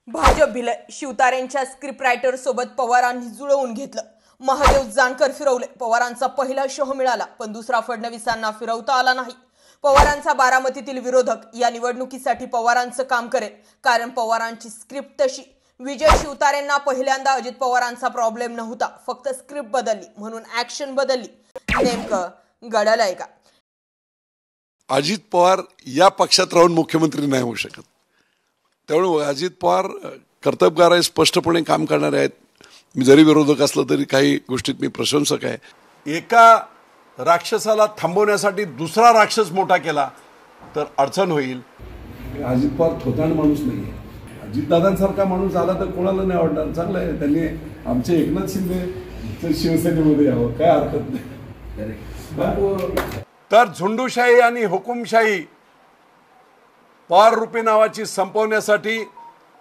Bhajap भिलय. शिवतारेंच्या script writer सोबत पवारांनी जुळवून घेतलं. महादेव जानकर फिरवले. पवारांचा पहिला शह मिळाला, पण दुसरा फडणवीसांना फिरवता आला नाही. पवारांचा बारामतीतील विरोधक या निवडणुकीसाठी पवारांचं काम करेल, कारण पवारांची स्क्रिप्ट तशी. विजय शिवतारेंना पहिल्यांदा अजित पवारांचा प्रॉब्लेम नव्हता, फक्त स्क्रिप्ट बदलली म्हणून ऍक्शन बदलली. नेमकं घडलंय का? अजित पवार या पक्षात राहून मुख्यमंत्री नाही होऊ शकत. त्यामुळे अजित पवार कर्तबगार आहे, स्पष्टपणे काम करणारे आहेत. मी जरी विरोधक असलो तरी काही गोष्टीत मी प्रशंसक आहे. एका राक्षसाला थांबवण्यासाठी दुसरा राक्षस मोठा केला तर अडचण होईल. अजित पवार थोतांड माणूस नाहीये. अजितदादांसारखा माणूस आला तर कोणाला नाही आवडणार. चांगलं आहे, त्यांनी आमचे एकनाथ शिंदे शिवसेनेमध्ये यावं, काय हरकत नाही. तर झुंडूशाही आणि हुकुमशाही पवार रूपी नावाची संपवण्यासाठी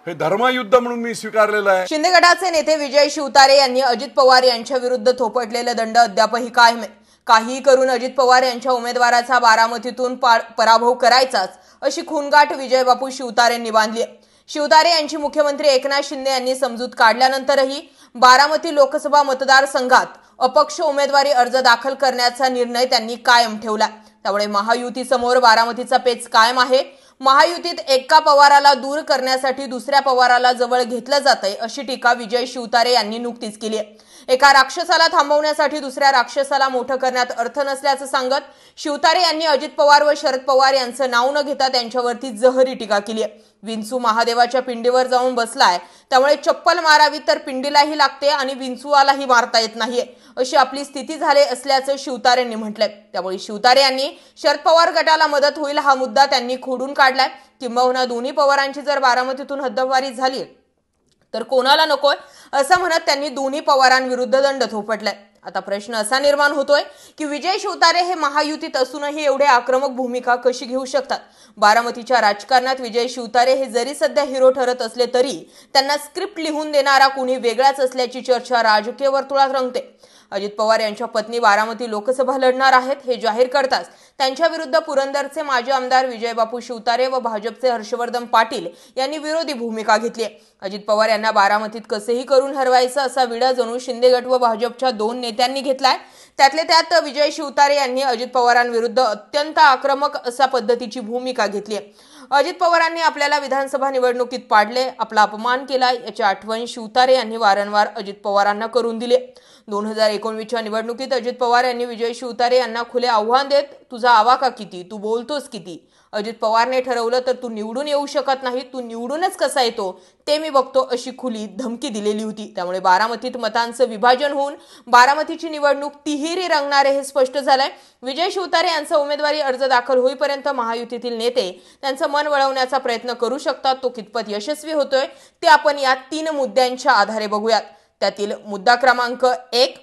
हे धर्मयुद्ध म्हणून मी स्वीकारलेलं आहे. शिंदे गटाचे नेते विजय शिवतारे यांनी अजित पवार यांच्या विरुद्ध थोपटलेले दंड अद्यापही कायम आहे. काहीही करून अजित पवार यांच्या उमेदवाराचा बारामतीतून पराभव करायचाच, अशी खूनगाठ विजयबापू शिवतारेंनी बांधली आहे. शिवतारे यांची मुख्यमंत्री एकनाथ शिंदे यांनी समजूत काढल्यानंतरही बारामती लोकसभा मतदारसंघात अपक्ष उमेदवारी अर्ज दाखल करण्याचा निर्णय त्यांनी कायम ठेवला. त्यामुळे महायुतीसमोर बारामतीचा पेच कायम आहे. महायुतीत एका पवाराला दूर करण्यासाठी दुसऱ्या पवाराला जवळ घेतलं जातंय, अशी टीका विजय शिवतारे यांनी नुकतीच केली आहे. एका राक्षसाला थांबवण्यासाठी दुसऱ्या राक्षसाला मोठं करण्यात अर्थ नसल्याचं सांगत शिवतारे यांनी अजित पवार व शरद पवार यांचं नाव न घेता त्यांच्यावरती जहरी टीका केली आहे. विंचू महादेवाच्या पिंडीवर जाऊन बसलाय, त्यामुळे चप्पल मारावी तर पिंडीलाही लागते आणि विंचूवालाही मारता येत नाहीये, अशी आपली स्थिती झाली असल्याचं शिवतारेंनी म्हटलंय. त्यामुळे शिवतारे यांनी शरद पवार गटाला मदत होईल हा मुद्दा त्यांनी खोडून काढलाय. किंबहुना दोन्ही पवारांची जर बारामतीतून हद्दवारी झाली तर कोणाला नकोय, असं म्हणत त्यांनी दोन्ही पवारांविरुद्ध दंड थोपटलाय. आता प्रश्न असा निर्माण होतोय की विजय शिवतारे हे महायुतीत असूनही एवढे आक्रमक भूमिका कशी घेऊ शकतात? बारामतीच्या राजकारणात विजय शिवतारे हे जरी सध्या हिरो ठरत असले तरी त्यांना स्क्रिप्ट लिहून देणारा कोणी वेगळाच असल्याची चर्चा राजकीय वर्तुळात रंगते. अजित पवार यांच्या पत्नी बारामती लोकसभा लढणार आहेत हे जाहीर करताच त्यांच्या विरुद्ध पुरंदरचे माजी आमदार विजयबापू शिवतारे व भाजपचे हर्षवर्धन पाटील यांनी विरोधी भूमिका घेतली आहे. अजित पवार यांना बारामतीत कसेही करून हरवायचं असा विडा जणू शिंदे गट व भाजपच्या दोन नेत्यांनी घेतलाय. त्यातले त्यात विजय शिवतारे यांनी अजित पवारांविरुद्ध अत्यंत आक्रमक अशा पद्धतीची भूमिका घेतली आहे. अजित पवारांनी आपल्याला विधानसभा निवडणुकीत पाडले, आपला अपमान केला, याची आठवण शिवतारे यांनी वारंवार अजित पवारांना करून दिली. 2019च्या निवडणुकीत अजित पवार यांनी विजय शिवतारे यांना खुले आव्हान देत, तुझा आवाका किती, तू बोलतोस किती? अजित पवारने ठरवलं तर तू निवडून येऊ शकत नाही, तू निवडूनच कसा येतो ते मी बघतो, अशी खुली धमकी दिलेली होती. त्यामुळे बारामतीत मतांचं विभाजन होऊन बारामतीची निवडणूक तिहेरी रंगणारे हे स्पष्ट झालंय. विजय शिवतारे यांचा उमेदवारी अर्ज दाखल होईपर्यंत महायुतीतील नेते त्यांचं मन वळवण्याचा प्रयत्न करू शकतात. तो कितपत यशस्वी होतोय ते आपण या 3 मुद्द्यांच्या आधारे बघूयात. त्यातील मुद्दा क्रमांक 1,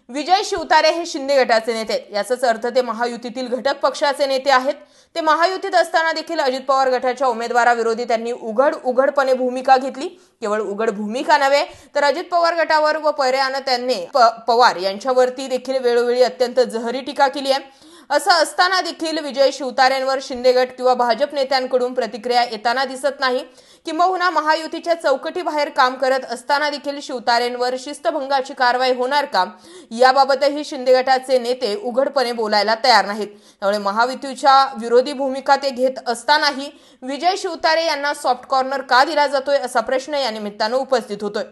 विजय शिवतारे हे शिंदे गटाचे नेते. याचाच अर्थ ते महायुतीतील घटक पक्षाचे नेते आहेत. ते महायुतीत असताना देखील अजित पवार गटाच्या उमेदवाराविरोधी त्यांनी उघडपणे भूमिका घेतली. केवळ उघड भूमिका नव्हे तर अजित पवार गटावर व पर्यायानं त्यांनी पवार यांच्यावरती देखील वेळोवेळी अत्यंत जहरी टीका केली आहे. असं असताना देखील विजय शिवतारेंवर शिंदे गट किंवा भाजप नेत्यांकडून प्रतिक्रिया येताना दिसत नाही. किंबहुना महायुतीच्या चौकटीबाहेर काम करत असताना देखील शिवतारेंवर शिस्तभंगाची कारवाई होणार का, याबाबतही शिंदे गटाचे नेते उघडपणे बोलायला तयार नाहीत. त्यामुळे महायुतीच्या विरोधी भूमिका ते घेत असतानाही विजय शिवतारे यांना सॉफ्ट कॉर्नर का दिला जातोय असा प्रश्न या निमित्तानं उपस्थित होतोय.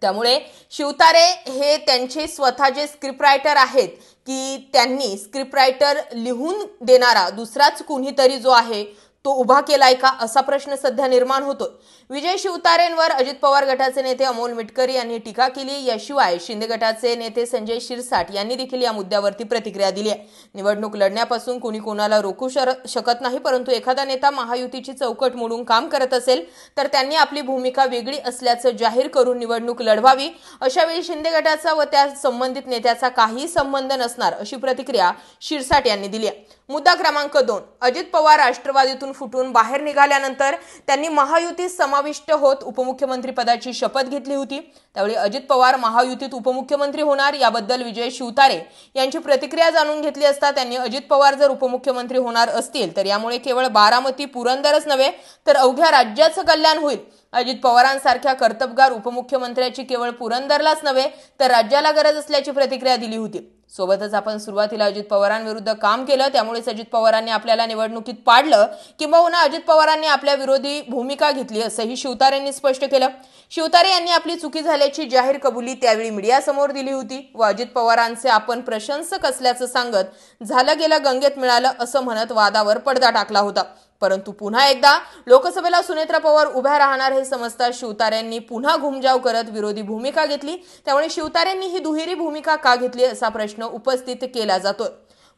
त्यामुळे शिवतारे हे त्यांचे स्वतःचे स्क्रिप्ट रायटर आहेत की त्यांनी स्क्रिप्ट रायटर लिहून देणारा दुसराच कुणीतरी जो आहे तो उभा केलाय का, असा प्रश्न सध्या निर्माण होतोय. विजय शिवतारेंवर अजित पवार गटाचे नेते अमोल मिटकरी यांनी टीका केली. याशिवाय शिंदे गटाचे नेते संजय शिरसाट यांनी देखील या मुद्द्यावरती प्रतिक्रिया दिली आहे. निवडणूक लढण्यापासून कोणी कोणाला रोखू शकत नाही, परंतु एखादा नेता महायुतीची चौकट मोडून काम करत असेल तर त्यांनी आपली भूमिका वेगळी असल्याचं जाहीर करून निवडणूक लढवावी. अशावेळी शिंदे गटाचा व त्या संबंधित नेत्याचा काही संबंध नसणार, अशी प्रतिक्रिया शिरसाट यांनी दिली आहे. मुद्दा क्रमांक 2, अजित पवार राष्ट्रवादीतून फुटून बाहेर निघाल्यानंतर त्यांनी महायुतीत समाविष्ट होत उपमुख्यमंत्री पदाची शपथ घेतली होती. त्यावेळी अजित पवार महायुतीत उपमुख्यमंत्री होणार याबद्दल विजय शिवतारे यांची प्रतिक्रिया जाणून घेतली असता त्यांनी अजित पवार जर उपमुख्यमंत्री होणार असतील तर यामुळे केवळ बारामती पुरंदरच नव्हे तर अवघ्या राज्याचं कल्याण होईल, अजित पवारांसारख्या कर्तबगार उपमुख्यमंत्र्याची केवळ पुरंदरलाच नव्हे तर राज्याला गरज असल्याची प्रतिक्रिया दिली होती. सोबतच आपण सुरुवातीला अजित पवारांविरुद्ध काम केलं, त्यामुळेच अजित पवारांनी आपल्याला निवडणुकीत पाडलं किंबहुना अजित पवारांनी आपल्या विरोधी भूमिका घेतली असंही शिवतारेंनी स्पष्ट केलं. शिवतारे यांनी आपली चुकी झाल्याची जाहीर कबुली त्यावेळी मीडियासमोर दिली होती व अजित पवारांचे आपण प्रशंसक असल्याचं सांगत झालं गेलं गंगेत मिळालं असं म्हणत वादावर पडदा टाकला होता. परंतु पुन्हा एकदा लोकसभेला सुनेत्रा पवार उभ्या राहणार हे समजता शिवतारेंनी पुन्हा घुमजाव करत विरोधी भूमिका घेतली. त्यामुळे शिवतारेंनी ही दुहेरी भूमिका का घेतली असा प्रश्न उपस्थित केला जातोय.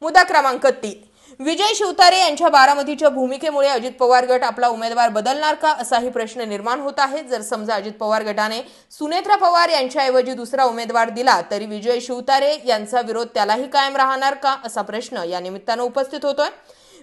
मुद्दा क्रमांक 3, विजय शिवतारे यांच्या बारामतीच्या भूमिकेमुळे अजित पवार गट आपला उमेदवार बदलणार का असाही प्रश्न निर्माण होत आहे. जर समजा अजित पवार गटाने सुनेत्रा पवार यांच्याऐवजी दुसरा उमेदवार दिला तरी विजय शिवतारे यांचा विरोध त्यालाही कायम राहणार का असा प्रश्न या निमित्तानं उपस्थित होतोय.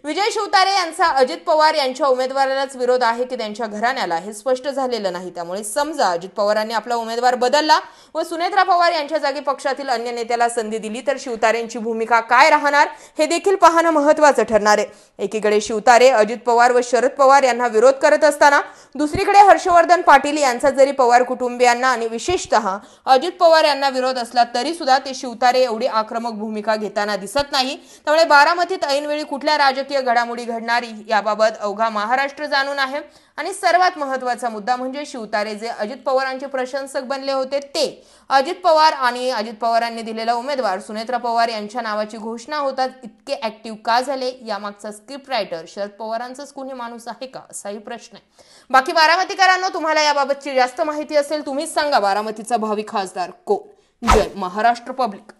विजय शिवतारे यांचा अजित पवार यांच्या उमेदवारालाच विरोध आहे की त्यांच्या घराण्याला हे स्पष्ट झालेलं नाही. त्यामुळे समजा अजित पवारांनी आपला उमेदवार बदलला व सुनेत्रा पवार यांच्या जागी पक्षातील अन्य नेत्याला संधी दिली तर शिवतारेंची भूमिका काय राहणार हे देखील पाहणं महत्त्वाचं ठरणार आहे. एकीकडे शिवतारे अजित पवार व शरद पवार यांना विरोध करत असताना दुसरीकडे हर्षवर्धन पाटील यांचा जरी पवार कुटुंबियांना आणि विशेषतः अजित पवार यांना विरोध असला तरी सुद्धा ते शिवतारे एवढी आक्रमक भूमिका घेताना दिसत नाही. त्यामुळे बारामतीत ऐनवेळी कुठल्या राजकीय घडामोडी घडणारी याबाबत अवघा महाराष्ट्र जाणून आहे. आणि सर्वात महत्त्वाचा मुद्दा म्हणजे शिवतारे जे अजित पवारांचे प्रशंसक बनले होते ते अजित पवार आणि अजित पवारांनी दिलेला उमेदवार सुनेत्रा पवार यांच्या नावाची घोषणा होतात इतके ऍक्टिव्ह का झाले यामागचा स्क्रिप्ट रायटर शरद पवारांचाच कोणी माणूस आहे का असाही प्रश्न आहे. बाकी बारामतीकरांनो, तुम्हाला याबाबतची जास्त माहिती असेल तुम्हीच सांगा. बारामतीचा भावी खासदार कोण? जय महाराष्ट्र पब्लिक.